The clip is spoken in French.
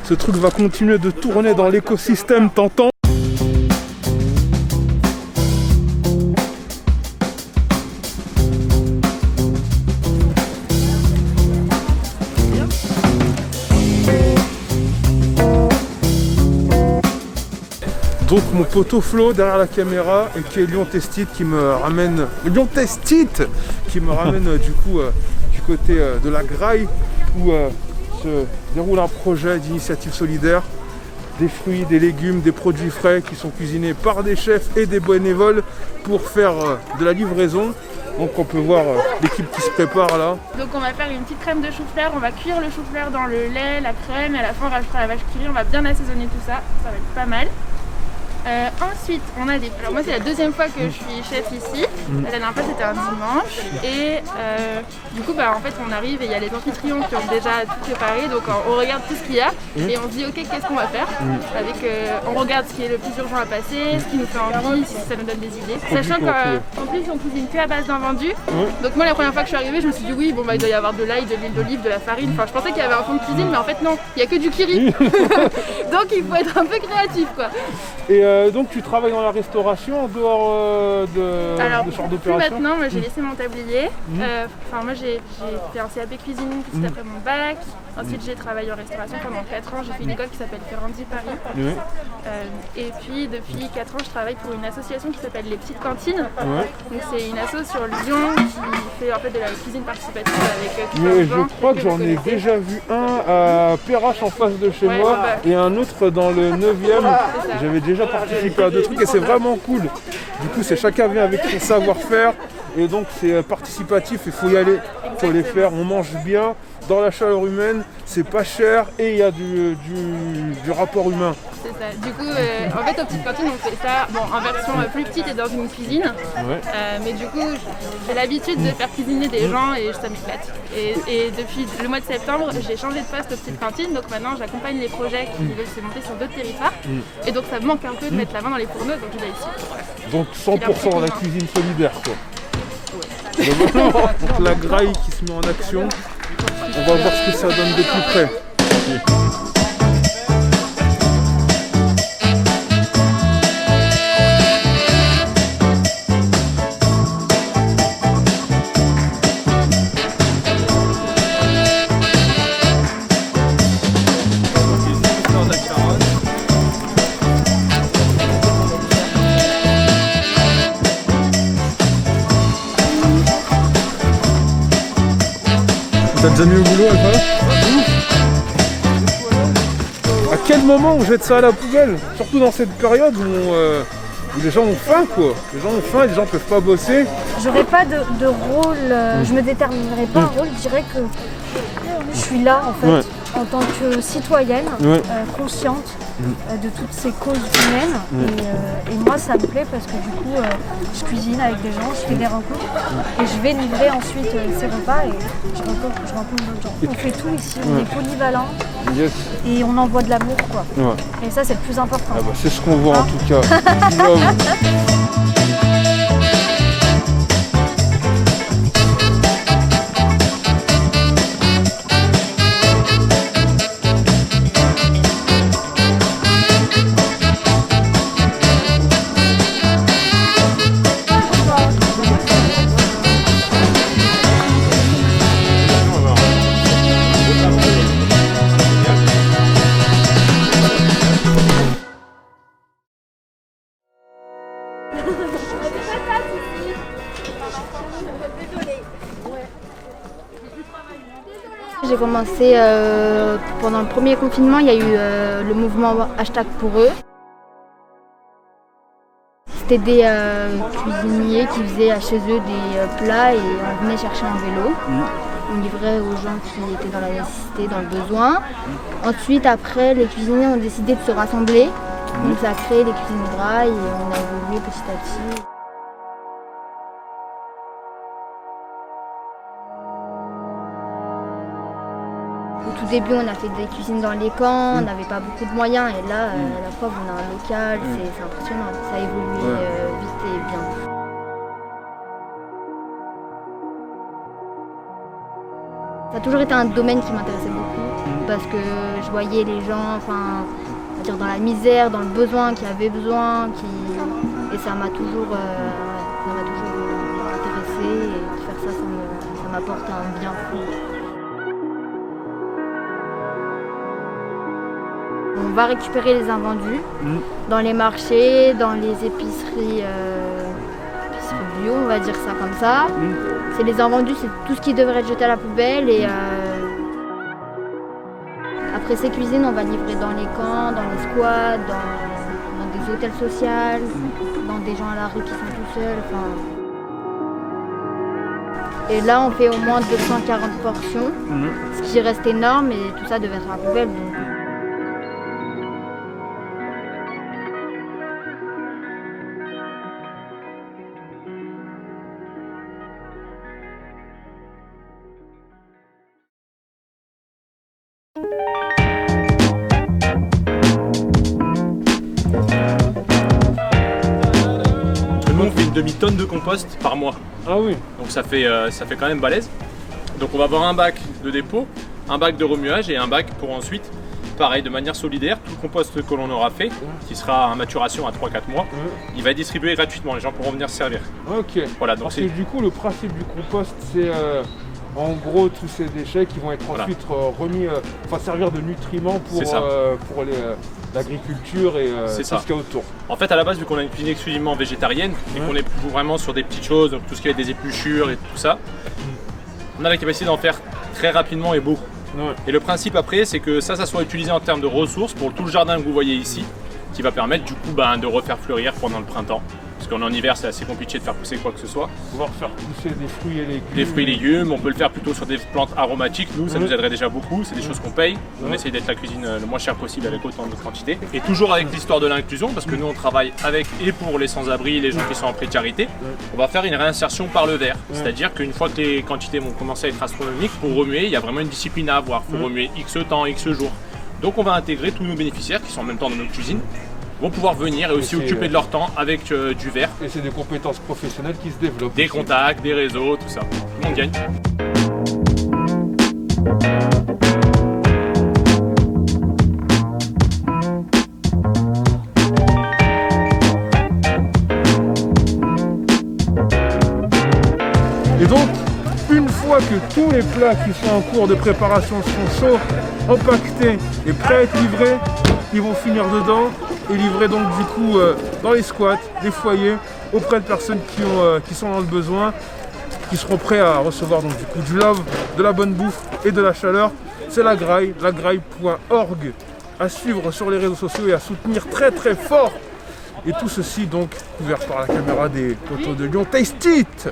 Ce truc va continuer de tourner dans l'écosystème, t'entends? Donc mon poteau Flo derrière la caméra et qui est Lyon Testite qui me ramène du coup du côté de la Graille où se déroule un projet d'initiative solidaire, des fruits, des légumes, des produits frais qui sont cuisinés par des chefs et des bénévoles pour faire de la livraison. Donc on peut voir l'équipe qui se prépare là. Donc on va faire une petite crème de chou-fleur, on va cuire le chou-fleur dans le lait, la crème et à la fin on rajoutera la vache qui rit, on va bien assaisonner tout ça, ça va être pas mal. Ensuite, on a des... Alors moi c'est la deuxième fois que je suis chef ici. La dernière fois c'était un dimanche. Et du coup en fait on arrive et il y a les anfitrions qui ont déjà tout préparé. Donc on regarde tout ce qu'il y a et on se dit ok qu'est-ce qu'on va faire avec, on regarde ce qui est le plus urgent à passer, ce qui nous fait envie, si ça nous donne des idées. Sachant qu'en plus on cuisine que à base d'invendus. Donc moi la première fois que je suis arrivée je me suis dit oui bon il doit y avoir de l'ail, de l'huile d'olive, de la farine. Enfin je pensais qu'il y avait un fond de cuisine mais en fait non, il n'y a que du kiri. Donc il faut être un peu créatif quoi. Et donc tu travailles dans la restauration en dehors de ce genre d'opération? Maintenant, moi j'ai laissé mon tablier. Moi j'ai fait un CAP cuisine juste après mon bac. Ensuite j'ai travaillé en restauration pendant 4 ans. J'ai fait une école qui s'appelle Ferrandi Paris. Et puis depuis 4 ans je travaille pour une association qui s'appelle Les Petites Cantines. Donc c'est une asso sur Lyon qui fait en fait de la cuisine participative avec mais je crois que j'en ai déjà vu un à Perrache en face de chez moi et un autre dans le 9e. J'avais déjà participé à 2 trucs et c'est vraiment cool. Du coup c'est chacun vient avec son savoir-faire et donc c'est participatif, il faut y aller, il faut les faire, on mange bien, dans la chaleur humaine, c'est pas cher et il y a du rapport humain. C'est ça, du coup en fait aux petites cantines on fait ça en version plus petite et dans une cuisine. Mais du coup j'ai l'habitude de faire cuisiner des gens et ça m'éclate. Et depuis le mois de septembre j'ai changé de poste aux petites cantines, donc maintenant j'accompagne les projets qui veulent se monter sur d'autres territoires. Et donc ça me manque un peu de mettre la main dans les fourneaux, donc je vais ici. Donc 100% dans la cuisine solidaire quoi. Donc la Graille qui se met en action, on va voir ce que ça donne de plus près. T'as déjà mis au boulot Alpha? À quel moment on jette ça à la poubelle? Surtout dans cette période où les gens ont faim quoi. Les gens ont faim et les gens peuvent pas bosser. J'aurais pas de rôle, je me déterminerais pas un rôle, je dirais que je suis là en fait, en tant que citoyenne, consciente de toutes ces causes humaines. Et moi ça me plaît parce que du coup je cuisine avec des gens, je fais des rencontres et je vais livrer ensuite ces repas et je rencontre d'autres gens. On fait tout ici, on est polyvalent et on envoie de l'amour quoi. Et ça c'est le plus important. Ah bah, c'est ce qu'on voit en tout cas. J'ai commencé pendant le premier confinement, il y a eu le mouvement hashtag pour eux. C'était des cuisiniers qui faisaient chez eux des plats et on venait chercher en vélo. On livrait aux gens qui étaient dans la nécessité, dans le besoin. Ensuite, après, les cuisiniers ont décidé de se rassembler. Donc ça a créé les cuisines Graille et on a évolué petit à petit. Au tout début, on a fait des cuisines dans les camps, on n'avait pas beaucoup de moyens et là, la preuve, on a un local, c'est impressionnant. Ça a évolué vite et bien. Ça a toujours été un domaine qui m'intéressait beaucoup. parce que je voyais les gens, enfin, on va dire dans la misère, dans le besoin, qui avaient besoin, et ça m'a toujours intéressée, et de faire ça, ça m'apporte un bien fou. On va récupérer les invendus dans les marchés, dans les épiceries bio, on va dire ça comme ça. C'est les invendus, c'est tout ce qui devrait être jeté à la poubelle. Et après ces cuisines, on va livrer dans les camps, dans les squats, dans des hôtels sociaux, dans des gens à la rue qui sont tout seuls. Et là, on fait au moins 240 portions, ce qui reste énorme, et tout ça devait être à la poubelle. Donc. On fait une demi-tonne de compost par mois. Ah oui. Donc ça fait quand même balèze. Donc on va avoir un bac de dépôt, un bac de remuage et un bac pour ensuite, pareil, de manière solidaire, tout le compost que l'on aura fait, qui sera en maturation à 3-4 mois, il va être distribué gratuitement, les gens pourront venir se servir. Ok. Voilà, donc parce que du coup le principe du compost c'est en gros tous ces déchets qui vont être ensuite remis, servir de nutriments pour l'agriculture et tout ce qu'il y a autour. En fait, à la base, vu qu'on a une cuisine exclusivement végétarienne et qu'on est vraiment sur des petites choses, donc tout ce qui est des épluchures et tout ça, on a la capacité d'en faire très rapidement et beaucoup. Et le principe après, c'est que ça soit utilisé en termes de ressources pour tout le jardin que vous voyez ici, qui va permettre du coup de refaire fleurir pendant le printemps. Parce qu'en hiver, c'est assez compliqué de faire pousser quoi que ce soit. Pouvoir faire pousser des fruits et légumes. Des fruits et légumes, on peut le faire plutôt sur des plantes aromatiques. Nous, ça nous aiderait déjà beaucoup. C'est des choses qu'on paye. On essaye d'être la cuisine le moins chère possible avec autant de quantité. Et toujours avec l'histoire de l'inclusion, parce que nous, on travaille avec et pour les sans-abri, les gens qui sont en précarité. On va faire une réinsertion par le verre. C'est-à-dire qu'une fois que les quantités vont commencer à être astronomiques, pour remuer, il y a vraiment une discipline à avoir. Il faut remuer X temps, X jours. Donc on va intégrer tous nos bénéficiaires qui sont en même temps dans notre cuisine, vont pouvoir venir et aussi occuper de leur temps avec du verre. Et c'est des compétences professionnelles qui se développent. Des contacts, des réseaux, tout ça. Tout le monde gagne. Et donc, une fois que tous les plats qui sont en cours de préparation sont chauds, empaquetés et prêts à être livrés, ils vont finir dedans et livrer donc du coup dans les squats, les foyers, auprès de personnes qui sont dans le besoin, qui seront prêts à recevoir donc du coup du love, de la bonne bouffe et de la chaleur. C'est la Graille, lagraille.org, à suivre sur les réseaux sociaux et à soutenir très très fort. Et tout ceci donc couvert par la caméra des poteaux de Lyon. Taste it!